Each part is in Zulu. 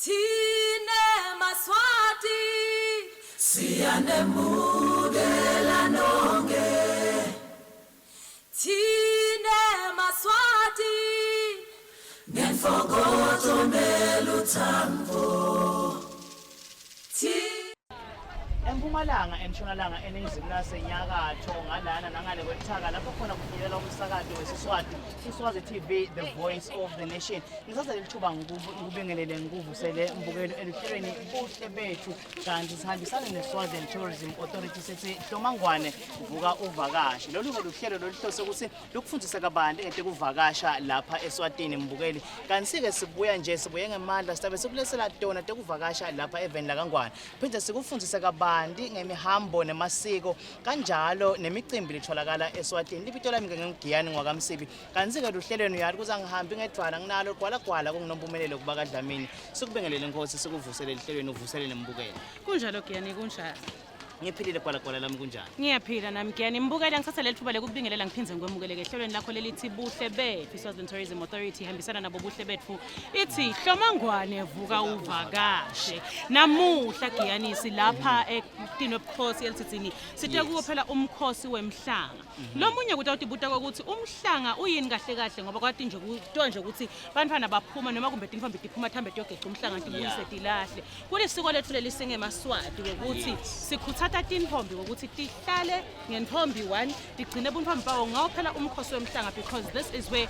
Tine maswati siyanemukela nonke. Tine maswati ngenfokozo neluthango. Empumalanga entshonalanga eningizimu lasenyakatho ngalana nangale kwethaka lapho khona kufinyelela umsakazo wesiswati iSwazi TV the voice of the nation. Ngizathatha lithuba ngikubingelele ngikuvusele mbukelo eluhlelweni Buhle Betfu kanti sihambisana neSwaziland Tourism Authority sethi Hlomangwane vuka uvakashe. Lolu luhlelo loluhlose ukuthi lokufundisa kabanti ngete kuvakasha lapha eSwatini mbukeli. Kanti ke sibuya ngemandla sitabe sikulesela tona tekuvakasha lapha eveni la Kangwane. Phinde sikufundisa kabanti ngemihambo nemasiko kanjalo nemicimbi litholakala eSwatini. Libito lami ngingiyani Msibi. Kanti ke luhlelweni yari kuza ngihambi ngedwana nginalo gwala kunginompumelelo kuba Dlamini. Sikubingelele Nkosi sikuvusele lihlelweni uvusele nembukelo. Kunjalo Giyani kunjalo. Ngiphilile gwala lami kunjani? Ngiyaphila nami Giyani mbukela ngithatha lethuba lekubingelela ngiphinze ngikwemukeleke ehlelweni lakho lelithi Buhle Betfu iSwaziland Tourism Authority ihambisana nabo Buhle Betfu ithi Hlomangwane vuka uvakashe. Namuhla Giyani silapha eTini webukhosi elisithini sithe kuphela umkhosi wemhlanga. Lomunye kutawutibuta ukuthi umhlanga uyini kahle ngoba kwathi nje kuthiwa nje ukuthi bantwana baphuma noma kumbe tinfombi tiphuma thambe tiyogeca umhlanga tibuyise tilahle. Kulisiko lethu lelisenge emaswati ukuthi sikhuthatha tinfombi ukuthi tihlale ngenthombi 1 tigcine bunfombi bawo ngawo phela umkhosi wemhlanga because this is where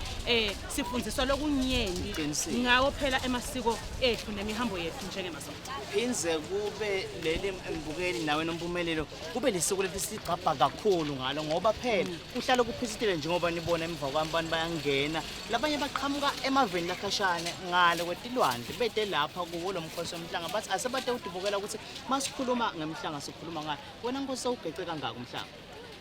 sifundiswa lokunyenti ngawo phela emasiko ethu nemihambo yethu njengemaswati. Phinze kube leli mbukeli nawe Nompumelelo kube lisiko lethi sigcabha kakhulu ngalo ngoba phela uhlala kuphisitile njengoba nibona emva kwambani bayangena labanye baqhamuka emaveni lakhashane ngale kwetilwandle bede lapha kuwo lo mkhosi wemhlanga bathi asebade udibukela ukuthi masikhuluma ngemhlanga sikhuluma ngayo. Wena Nkosi ugece kangaka umhlanga?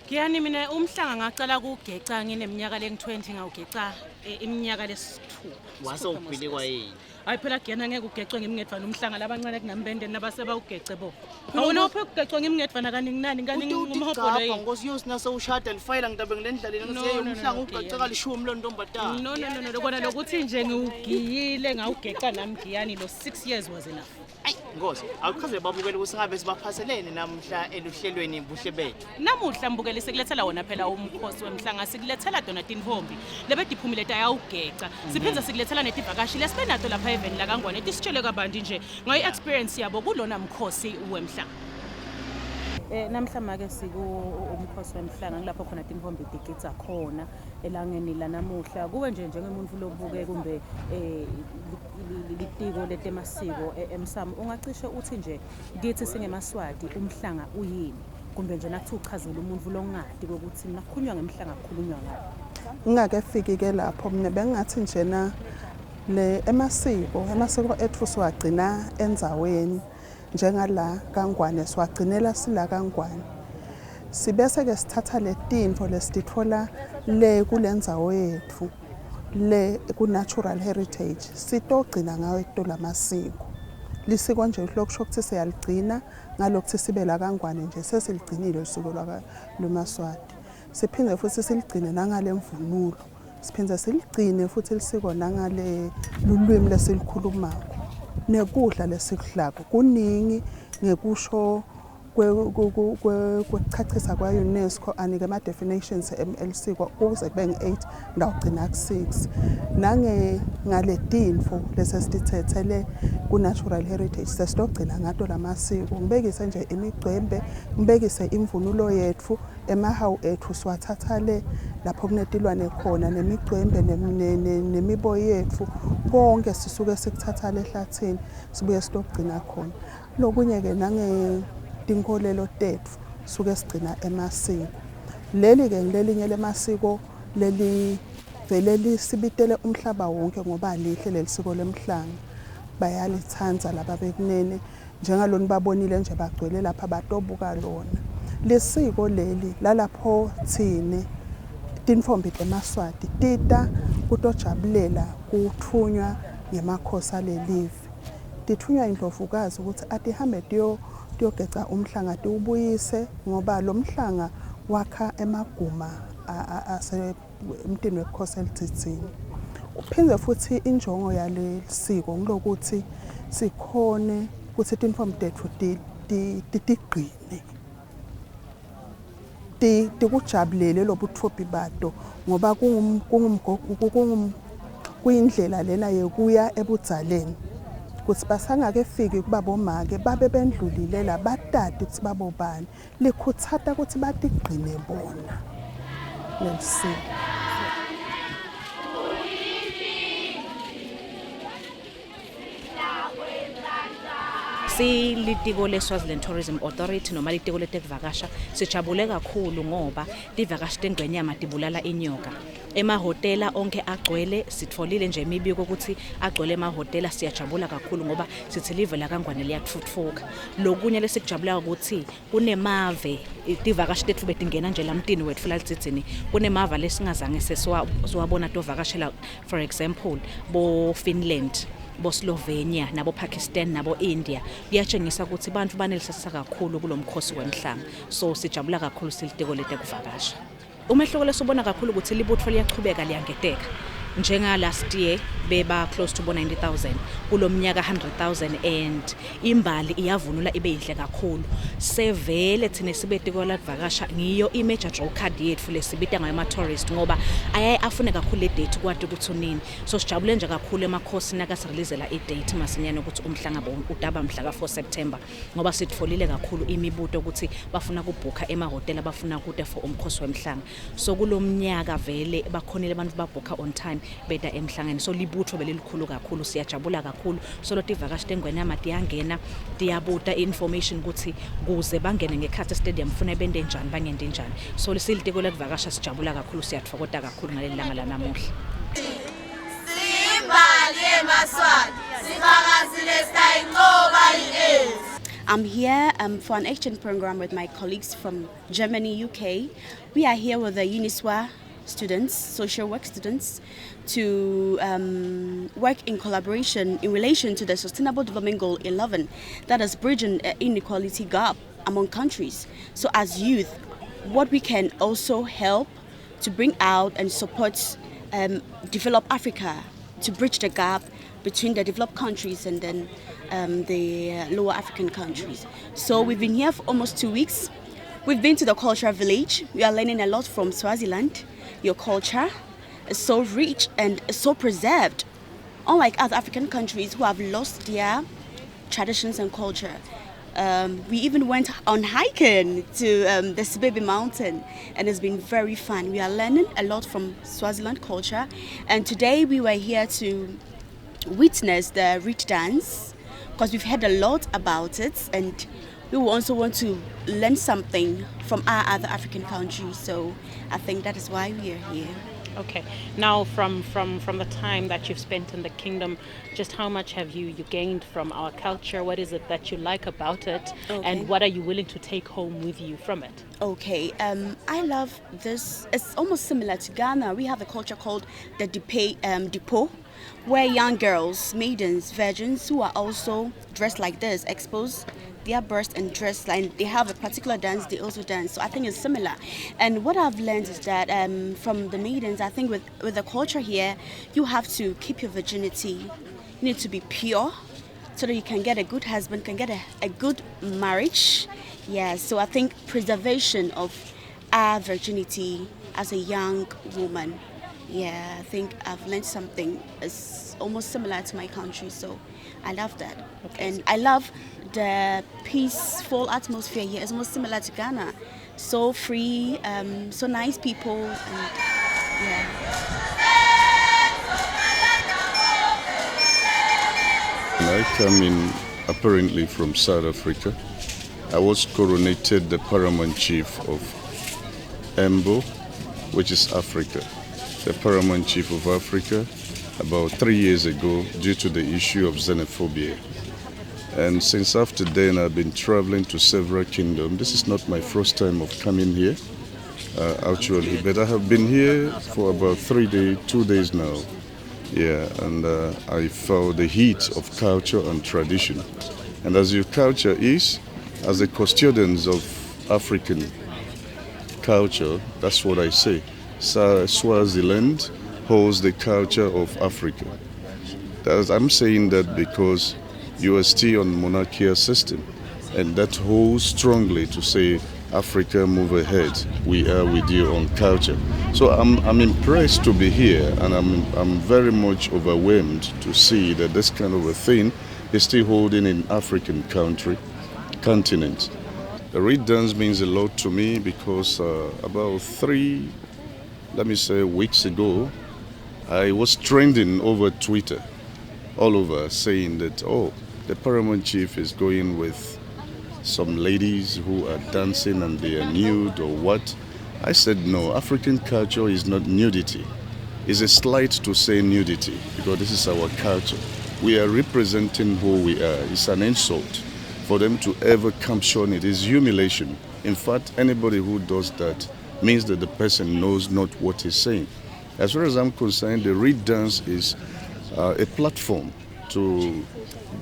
Giyani mina umhlanga ngaqala kugeca ngineminyaka le20 ngawugeca iminyaka lesithupha. Wase uphile kwayini? Hayi phela Giyani ngeke ugecwe ngimngedwana umhlanga labancane kunambendeni nabaseba ugece bo. Awona uphe ugecwe ngimngedwana kaninginani ngumhobholo yini? Nkosi yosina sewushada lifayela ngidabe ngilendlaleni ngithi umhlanga ugece kalishumi lo ntombadala. No kona lokuthi nje ngiwugiyile ngawugeca nami Giyani lo 6 years was enough. Ayi Nkosi awuchaze babukele ukuthi ngabe sibaphaselene namhla eluhlelweni Buhle Betfu. Namuhla mbukeli sikulethela wona phela umkhosi wemhlanga sikulethela dona tinfombi lebediphumile tayawugeca siphinza sikulethela netivakashi lesibenato lapha eveni la Kangwane tisitshele kabanti nje ngayi experience yabo kulona mkhosi wemhlanga. Namhla ke siku umkhosi wemhlanga ngilapho khona tinfombi tigitsa khona elangeni la namuhla kuwe nje njengemuntu lobuke kumbe litiko letemasiko emsamo ungacishe uthi nje kithi singemaswati umhlanga uyini kumbe nje nathi uchazela umuntu longadi ukuthi nakukhulunywa ngemhlanga kukhulunywa ngayo. Ngingakefiki ke lapho mina bengathi njena le emasiko ethu siwagcina endzaweni njengala Kangwane siwagcinela sila Kangwane sibese ke sithatha letinfo lesitithola le kulendzawo yethu le ku natural heritage sitogcina ngayo etola amasiko lisiko nje lokusho ukuthi siyaligcina ngalokuthi sibe la Kangwane nje sesiligcinile usiko lwaMaswati siphinde futhi siligcine nangale mvunulo siphinde siligcine futhi lisiko nangale lulwimi lesilikhulumako nekudla lesikudlako kuningi ngekusho kwechachisa kwa UNESCO anike ama definitions elisiko kuze kube nge8 ndawugcina ku6 ngale tinfo lesesithethele ku natural heritage sesitogcina ngato lamasiko ngibekise nje imigcembe ngibekise imvunulo yethu emahawu ethu siwathatha le lapho kunetilwane khona nemigcembe nemibo yethu konke sisuke sikuthatha lehlathini sibuye sitogcina khona lokunye ke tinkolelo tethu suke sigcina emasiko leli ke ngilelinye lemasiko leli vele sibitele umhlaba wonke ngoba lihle lelisiko lemhlanga bayalithanda laba bekunene njengalona babonile nje bagcwele lapha batobuka lona lesiko leli lalapho thine tinfombi temaswati tita kutojabulela kuthunywa ngemakhosi alelive tithunywa indlovukazi ukuthi atihambe tiyogeca umhlanga tiwubuyise ngoba lo mhlanga wakha emaguma ase emntini webukhosi elithini Phinde futhi injongo yale siko ngilokuthi sikhone ukuthi tinfom tethu tiqine. Tikujabulele lobuthobi bato ngoba kuyindlela lena yokuya ebudzaleni. Ukuthi basangake fiki kuba bomake babe bendlulilela batati ukuthi babobani likhuthata ukuthi batiqine bona lesiko. Litiko le-Swaziland Tourism Authority noma litiko letekuvakasha sijabule kakhulu ngoba tivakashi tengwenyama tibulala inyoka. Emahotela onke agcwele sitfolile nje imibiko ukuthi agcwele emahotela siyajabula kakhulu ngoba sithi live la kaNgwane liyatfutfuka. Lokunye lesikujabula ukuthi kunemave tivakashi tethu betingena nje lamtini wethu lalitsitsini kunemava lesingazange sesiwabona tovakashela, for example bo Finland, bo Slovenia nabo Pakistan nabo India. Kuyatshengisa ukuthi abantu banelisasa kakhulu kulomkhosi wemhlanga. So sijabula kakhulu silitiko letekuvakasha. Umehluko lesibona kakhulu ukuthi libutho liyachubeka liyangeteka. Njenga last year beba close to 90,000 kulomnyaka 100,000 and imbali iyavunula ibe inhle kakhulu. Sevele thina sibetiko lavakasha ngiyo image draw card yethu lesibita ngayo ama tourist ngoba ayaye afune kakhulu le date kwathi ukuthi unini. So sijabule nje kakhulu emakhosi nakasireleasela i date masinyane ukuthi umhlanga udaba mhla ka 4 September ngoba sitfolile kakhulu imibuto ukuthi bafuna kubhuka emahotela bafuna kude for umkhosi wemhlanga. So kulomnyaka vele bakhonile abantu babhuka on time beta emhlangeni. So libutho belilikhulu kakhulu siyajabula kakhulu. So lo tivakashi tengwenyama tiyangena tiyabuta information ukuthi kuze bangene ngekhathi stadium funa bende njani bangende njani. So lisilitiko lekuvakasha sijabula kakhulu siyathokoza kakhulu ngaleli langa lanamuhla. Simbali emaswati sivakazile sayinqoba i-AIDS. I'm here for an exchange program with my colleagues from Germany, UK. We are here with the Uniswa students, social work students, to work in collaboration in relation to the Sustainable Development Goal 11, that is bridging an inequality gap among countries. So as youth, what we can also help to bring out and support develop Africa to bridge the gap between the developed countries and then the lower African countries. So we've been here for almost 2 weeks. We've been to the cultural village. We are learning a lot from Swaziland. Your culture is so rich and so preserved, unlike other African countries who have lost their traditions and culture. We even went on hiking to the Sibebi mountain, and it's been very fun. We are learning a lot from Swaziland culture, and today we were here to witness the reed dance because we've heard a lot about it, and we also want to learn something from our other African countries. So I think that is why we are here. Okay. Now, from the time that you've spent in the kingdom, just how much have you gained from our culture? What is it that you like about it? Okay. And what are you willing to take home with you from it? Okay, I love this. It's almost similar to Ghana. We have a culture called the Dipo, where young girls, maidens, virgins who are also dressed like this, expose their breast and dress line. They have a particular dance they also dance. So I think it's similar. And what I've learned is that from the maidens, I think with the culture here, you have to keep your virginity. You need to be pure so that you can get a good husband, can get a good marriage. Yeah, so I think preservation of our virginity as a young woman. Yeah, I think I've learned something. It's almost similar to my country, so I love that. Okay. And I love the peaceful atmosphere here. It's almost similar to Ghana. So free, so nice people, and yeah. I come in apparently from South Africa. I was coronated the paramount chief of Embo, which is Africa, the paramount chief of Africa, about 3 years ago due to the issue of xenophobia. And since after then, I've been traveling to several kingdoms. This is not my first time of coming here, actually, but I have been here for about 2 days now. Yeah, and I felt the heat of culture and tradition. And as your culture is, as the custodians of African culture, that's what I say. Swaziland holds the culture of Africa. I'm saying that because you are still on monarchical system, and that holds strongly to say, Africa, move ahead. We are with you on culture. So I'm impressed to be here, and I'm very much overwhelmed to see that this kind of a thing is still holding in African continent. The reed dance means a lot to me because about 3 weeks ago, I was trending over Twitter, all over, saying that, oh, the paramount chief is going with some ladies who are dancing and they are nude or what. I said no, African culture is not nudity. It's a slight to say nudity because this is our culture. We are representing who we are. It's an insult for them to ever caption it. It's humiliation. In fact, anybody who does that means that the person knows not what he's saying. As far as I'm concerned, the reed dance is a platform to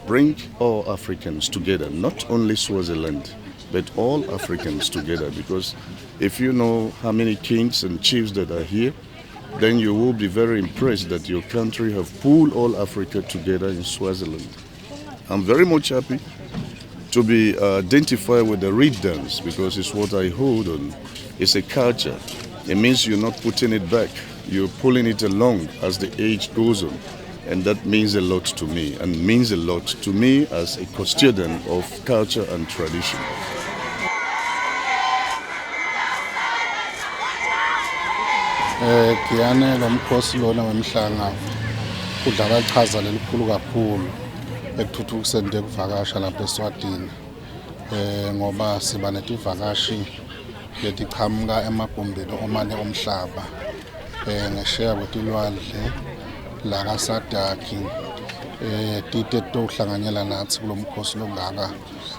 bring all Africans together, not only Swaziland, but all Africans together. Because if you know how many kings and chiefs that are here, then you will be very impressed that your country have pulled all Africa together in Swaziland. I'm very much happy to be identified with the reed dance because it's what I hold on. It's a culture. It means you're not putting it back. You're pulling it along as the age goes on. And that means a lot to me, and means a lot to me as a custodian of culture and tradition. Giyani lomkhosi lona wemhlanga udlala ichaza lelikhulu kakhulu ekuthuthukiseni ukuvakasha lapha eSwatini ngoba siba netivakashi letiqhamuka emagumbini omane omhlaba ngesheya kwetilwandle la kaSadaki tite tohlanganyela nathi kulomkhosi longaka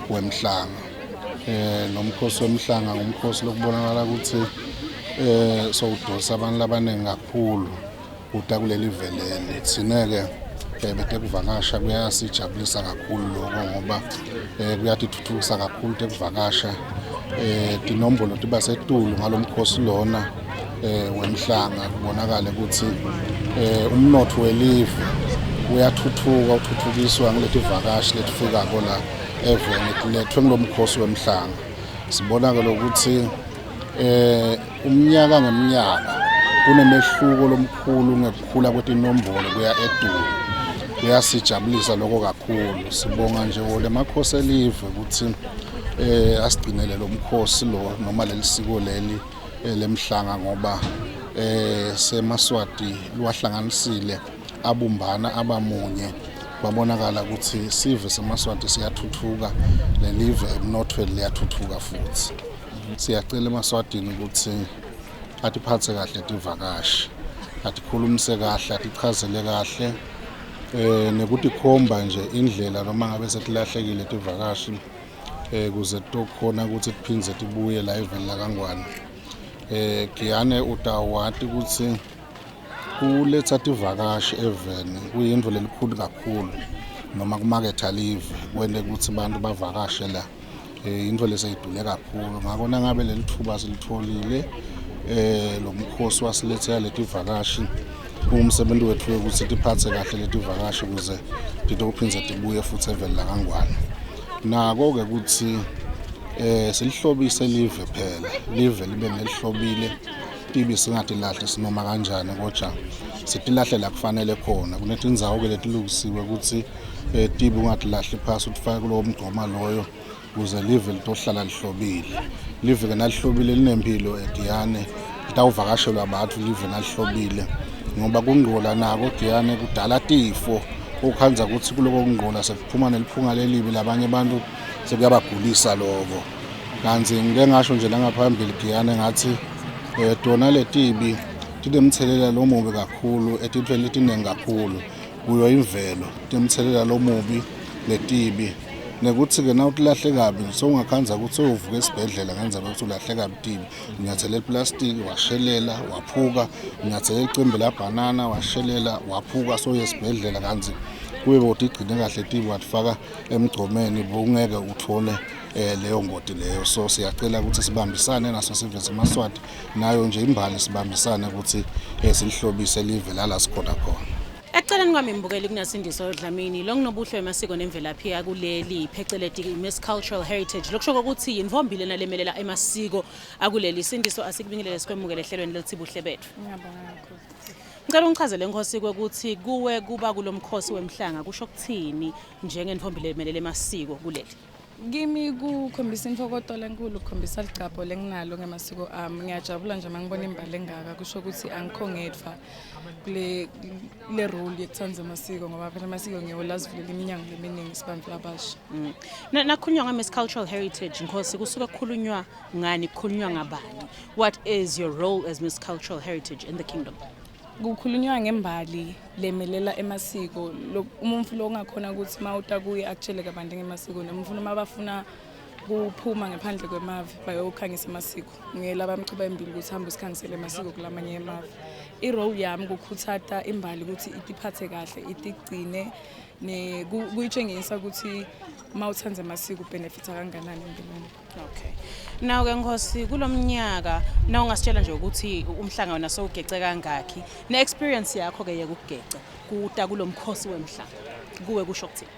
wemhlanga nomkhosi wemhlanga ngumkhosi lokubonakala ukuthi sowudosa abantu labaningi kakhulu uta kuleli velele tsineke betekuvakasha kuyasijabulisa kakhulu lokho ngoba kuyatithuthukisa kakhulu tekuvakasha tinombolo tiba setulu ngalomkhosi lona wemhlanga kubonakala ukuthi umnotho welive uyathuthuka uthuthukiswa ngileti vakashi letifika kola eveni kulethwe ngilomkhosi wemhlanga sibonakala ukuthi umnyaka ngemnyaka kunemehluko lomkhulu ngekukhula kwetinombolo kuya edulu kuyasijabulisa lokho kakhulu sibonga nje wole makhosi elive ukuthi asigcinele lo mkhosi lo noma lelisiko leli lemhlanga ngoba semaswati luwahlanganisile abumbana abamunye babonakala ukuthi sive semaswati siyathuthuka lelive emnothweni liyathuthuka futhi siyacela emaswatini ukuthi atiphathe kahle tivakashi atikhulumise kahle atichazele kahle nekuthi khomba nje indlela noma ngabe setilahlekile tivakashi kuze tokhona ukuthi siphindze tibuye la eveni la kaNgwane Giyani utawati ukuthi kuletha tivakashi eveni kuyindvo lelikhulu kakhulu noma kumaketha live kwende ukuthi abantu bavakashe la indvo lesayidule kakhulu ngakona ngabe lelithuba silitholile lo mkhosi wasilethela leti vakashi umsebenzi wethu ukuthi tiphathe kahle leti vakashi ukuze titophindze tibuye futhi eveni la kaNgwane nako ke ukuthi silihlobise live phela live libe nelihlobile tibi singatilahle sinoma kanjani kodwa sitilahle la kufanele khona kunetindzawo ke letilungisiwe ukuthi tibi ungatilahle phasi utifake kulo mgqoma loyo kuze live litohlala lihlobile live ke nalihlobile linempilo eGiyani litawuvakashelwa abantu live nalihlobile ngoba kungqola nako Giyani kudala tifo ukhanza ukuthi kuloko kungqola sekuphuma neliphunga lelibi labanye abantu sekuyabagulisa lokho kanzi ngike ngasho nje langaphambili Giyani ngathi tona letibi tinemthelela lomubi kakhulu etintweni letiningi kakhulu kuyo imvelo tinemthelela lomubi letibi nekuthi ke nawu tilahle kabi sowungakhanza ukuthi uvuke esibhedlela ngenza ukuthi ulahle kabi tibi unyathele iplastic washelela waphuka unyathele icembe la banana washelela waphuka soye esibhedlela kanzi kube botigcine kahle tibi watifaka emgqomeni bongeke uthole leyo ngoti leyo. So siyacela ukuthi sibambisane naso siveze eMaswati nayo nje imbali sibambisane ukuthi silihlobise live la sikhona khona. Eceleni kwami imbukeli kunasindiso Dlamini lo nginobuhle emasiko nemvelaphi yakuleli pheceleti Miss Cultural Heritage lokusho ukuthi yinvombile nalemelela emasiko akuleli sindiso asikubingelele sikwemukele ehlelweni lethi Buhle Betfu. Ngiyabonga kakhulu. Ngicela ungichazele inkosi ukuthi kuwe kuba kulomkhosi wemhlanga kusho ukuthini njengenvombile emelele emasiko kuleli. Kimi kukhombisa imfokotola enkulu ukukhombisa ligcabo lenginalo ngemasiko ami. Ngiyajabula nje mangibona imbali engaka kusho ukuthi angikho ngedwa le role yokuthanza amasiko ngoba phela amasiko ngiyolazivulela iminyango leminingi sibantu abasha. Nakhulunywa nge-Miss Cultural Heritage Nkosi kusuka kukhulunywa ngani kukhulunywa ngabani? What is your role as Miss Cultural Heritage in the kingdom? Kukhulunywa ngembali lemelela emasiko umuntu lo ongakhona ukuthi mawuta kuye akutshele kabantu ngemasiko nomfuno mabafuna kuphuma ngaphandle kwemavi bayokhangisa amasiko ngiyelaba amchuba embili ukuthi hamba sikhangisele amasiko kulamanye emavi. I-role yami kukhuthatha imbali ukuthi itiphathe kahle itigcine kuyitshengisa ukuthi mawuthanza amasiko benefita kanganani empilweni. Okay. Now ke Nkosi kulomnyaka na ungasitshela nje ukuthi umhlanga wena sowugece kangaki ne experience yakho ke yekugece kuta kulomkhosi wemhlanga kuwe kusho ukuthini?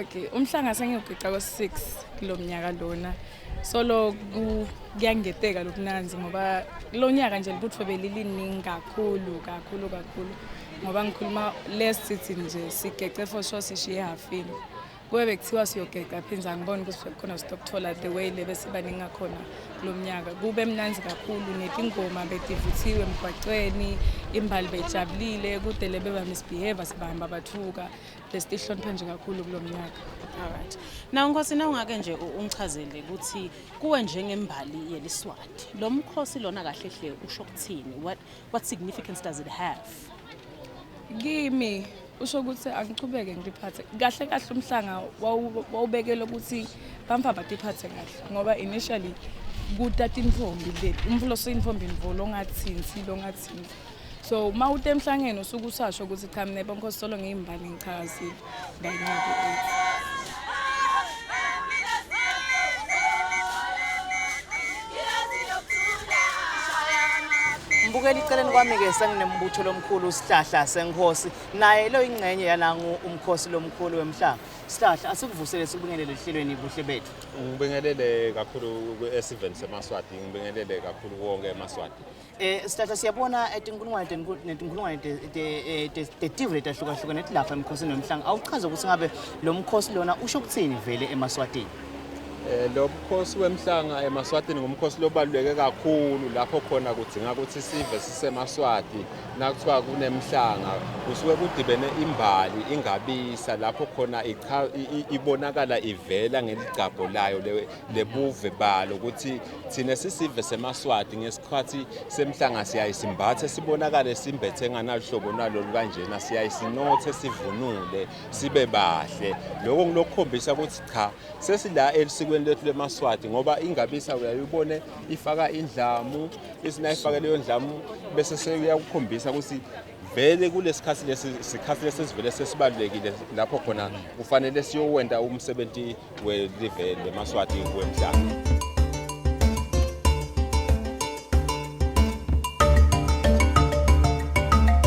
Okay, umhlanga sengiyugeca ko6 kulomnyaka lona. Solo kuyangeteka lokunanzi ngoba lo nyaka nje libutho beliliningi kakhulu ngoba ngikhuluma last city nje sigece for sure sishiye halfini. Kube bekuthiwa siyogeca phinza ngibona ukuthi khona stokuthola the way lebe sibaningi ngakhona kulomnyaka kube mnanzi kakhulu netingoma betivuthiwe emgwaqweni imbali bejabulile kude lebe ba misbehave sibahamba bathuka lesihloniphe nje kakhulu kulomnyaka. Alright. Now Nkosi na ungake nje ungichazele ukuthi kuwe njengembali yeliswati lo mkhosi lona kahle hle usho ukuthini? What significance does it have? Kimi usho ukuthi angichubeke ngiphathe kahle umhlanga wawubekela ukuthi bamfa batiphathe kahle ngoba initially kutata intombi lethu umfulo seyintombi involo ongathinsi so mawute emhlangeni usuku usasho ukuthi cha mina bonke solo ngiyimbali ngichakazile ngiyanyaka Mbukeli iceleni kwami ke senginembutho lomkhulu Sihlahla seNkosi naye lo ingcenye yalangu umkhosi lomkhulu wemhlanga. Sihlahla asikuvusele sikubingelele ehlelweni Buhle Betfu. Ngibingelele kakhulu ku-event seMaswati ngibingelele kakhulu wonke eMaswati. Sihlahla siyabona etinkulungwane te-TV letahlukahlukene lapha emkhosini wemhlanga awuchaze ukuthi ngabe lo mkhosi lona usho ukuthini vele eMaswatini? Lo mkhosi wemhlanga eMaswatini ngumkhosi lobaluleke kakhulu lapho khona kudinga ukuthi sive siseMaswati nakuthiwa kunemhlanga kusuke kudibene imbali ingabisa lapho khona ibonakala ivela ngeligcabo layo lebuve balo ukuthi thina sisive seMaswati ngesikhathi semhlanga siyayisimbathe sibonakale simbethe nganahlobo nalo kanjena siyayisinothe sivunule sibe bahle lokho ngilokukhombisa ukuthi cha sesila elisikweni lethu leMaswati ngoba ingabisa uyayibone ifaka indlamu isinayifaka leyo ndlamu bese sekuyakukhombisa ukuthi vele kulesikhathi lesivele sesibalulekile lapho khona kufanele siyowenda umsebenzi welive leMaswati wemhlanga.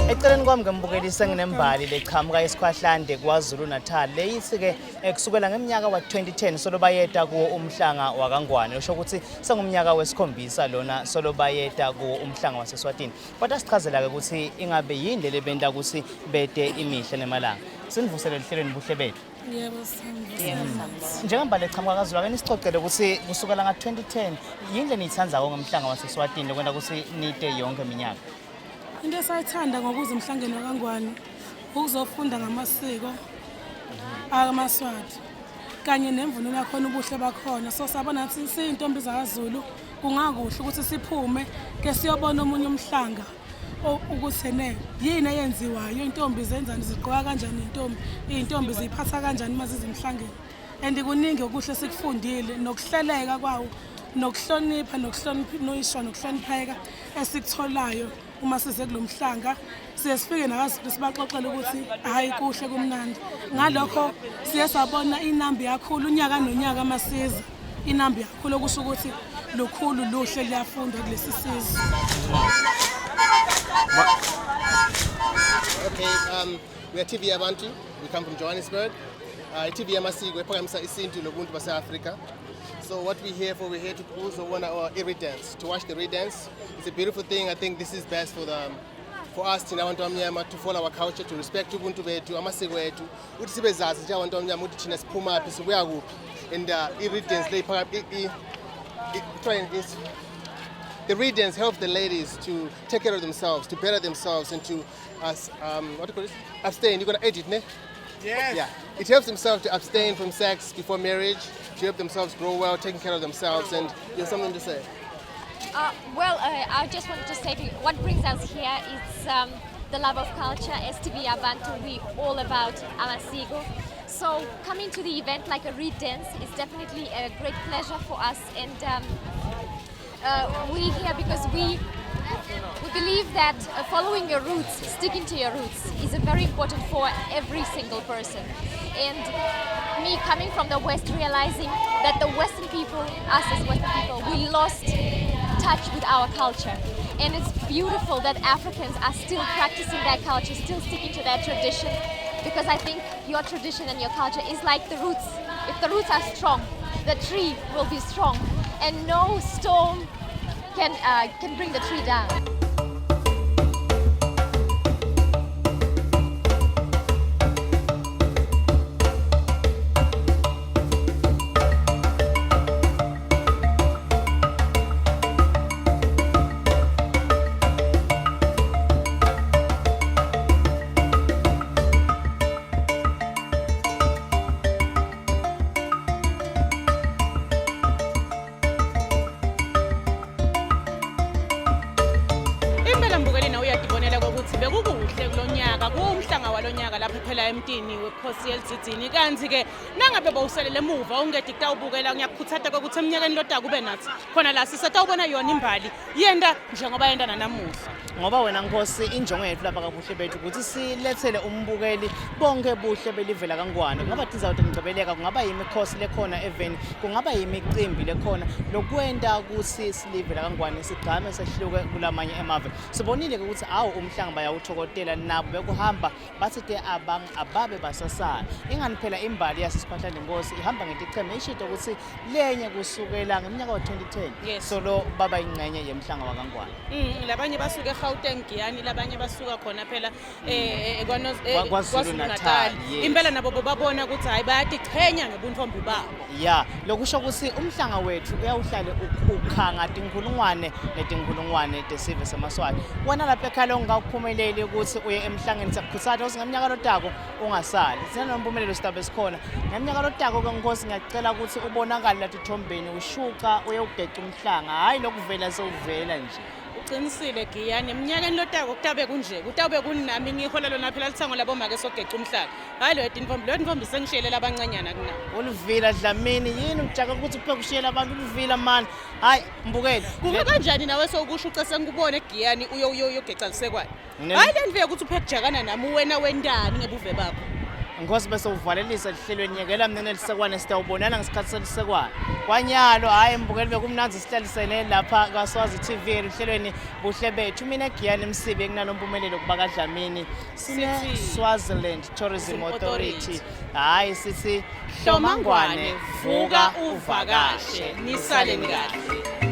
Eceleni kwami ngembukeli nginembali leqhamuka esikhwahlande kwaZulu Natal leyithi ke kusukela ngeminyaka wa2010 solo bayeta kuwo umhlanga wakangwane usho ukuthi sengumnyaka wesikhombisa lona solo bayeta kuwo umhlanga waseSwatini. Kodwa sichazela ke ukuthi ingabe yini lebenda ukuthi bede imihle nemalanga. Sinivusele ehlelweni Buhle Betfu. Yebo sangibona. Njengembali leqhamuka kwaZulu ake nisicocele ukuthi kusukela nga2010 yini lenithanza ngomhlanga waseSwatini kwenda ukuthi nite yonke iminyaka. Into esayithanda ngokuza emhlangeni wakangwane ukuzofunda ngamasiko akaMaswati kanye nemvunulo yakhona ubuhle bakhona so sabona ukuthi siyintombi zaZulu kungakuhle ukuthi siphume ke siyobona omunye umhlanga ukuthi ne yini eyenziwayo intombi zenzani ziqoka kanjani intombi ziphatha kanjani mazize emhlangeni and kuningi okuhle sikufundile nokuhleleka kwawo nokuhlonipha nokuhlonipheka esiktholayo uma size kulomhlanga siyesifike nakaZulu sibaxoxela ukuthi hayi kuhle kumnandi ngalokho siye sabona inambi yakhulu unyaka nonyaka amasiza inambi yakhulu okusho ukuthi lukhulu luhle liyafundwa kulesi sizwe. Okay, we are TV Abantu. We come from Johannesburg. TV Amasiko ephakamisa isintu nobuntu base-Africa. So what we're here for, we're here to also want our dance, to watch the dance. It's a beautiful thing. I think this is best for us thina abantu abamnyama to follow our culture, to respect ubuntu bethu, amasiko ethu. Uthi sibezazi nje abantu abamnyama ukuthi thina siphuma phi sibuya kuphi. And the readings help the ladies to take care of themselves, to better themselves, and to abstain. You're gonna edit, ne? Yes. Yeah. It helps themselves to abstain from sex before marriage, to help themselves grow well, taking care of themselves. And you have something to say? I just wanted to say what brings us here is the love of culture. As TV Abantu, we all about Amasiko. So coming to the event like a reed dance is definitely a great pleasure for us, and we're here because we believe that following your roots, sticking to your roots is very important for every single person. And me coming from the West, realizing that the Western people, us as Western people, we lost touch with our culture. And it's beautiful that Africans are still practicing that culture, still sticking to that tradition, because I think your tradition and your culture is like the roots. If the roots are strong, the tree will be strong, and no storm can bring the tree down. bekukuhle kulonyaka kuumhlanga walonyaka lapha phela emntini wekhosi yeLTD kanti ke nangabe bowuselele emuva ungedi kutawubukela ngiyakukhuthata ukuthi eminyakeni lodaka kube nathi khona la sisatawubona yona imbali yenda njengoba yenda namuhla ngoba wena Nkosi injongo yethu lapha kaBuhle Betfu ukuthi silethele umbukeli bonke buhle belivela kaNgwane ngoba tizawuthi ngicebeleka kungaba yimikhosi lekhona event kungaba yimicimbi lekhona lokwenda ukuthi silivela kaNgwane sigcame sehluke kulamanye emave sibonile ukuthi awu Umhlanga bayawuthokotela nabo bekuhamba bathi ke ababe basasala ingani phela imbali yasisiphahla Nkosi ihamba ngeticheme ishito ukuthi lenye kusukela ngeminyaka wa2010 so lo baba ingcenye yemhlanga wakaNgwane labanye basuke Gauteng Giyani labanye basuka khona phela KwaZulu Natal impela nabo babona ukuthi hayi bayatichenya ngebuntombi babo yeah lokusho ukuthi umhlanga wethu uyawuhlale ukhanga tinkulungwane netinkulungwane tesive semaswati wona lapha ekhaya ongakuphumeleli ukuthi uye emhlangeni sakukhuthata usingeminyaka lodako ungasali sina Nompumelelo sitabe sikhona ngeminyaka lodako kaNkosi ngiyacela ukuthi ubonakala latithombeni ushuka uye ugeca umhlanga hayi lokuvela sewuvela nje uqinisile Giyani eminyakeni lodako kutabe kunje kutabe kunami ngihola lona phela lithango labo make sogeca umhlanga hayi lo ntombi sengishiyelela abancanyana kuna ulivila Dlamini yini ujaka ukuthi upheke kushiyela abantu ulivila man hayi mbukeli kuve kanjani nawe sokusho ucese ngikubone Giyani uyogeca lisekwane hayi lendve ukuthi upheke kujakana nami wena wendani ngebuve bakho Nkosi bese uvalelisa lihlelweni nyekela mnene lisekwane sitawubonana ngesikhathi selisekwane kwanyalo hayi mbukeli bekumnanzi sihlalisene lapha kaSwazi TV lihlelweni Buhle Betfu mina Giyani Msibi kunalompumelelo kuba Dlamini sine Swaziland Tourism Authority hayi sithi Hlomangwane vuka uvakashe nisale kahle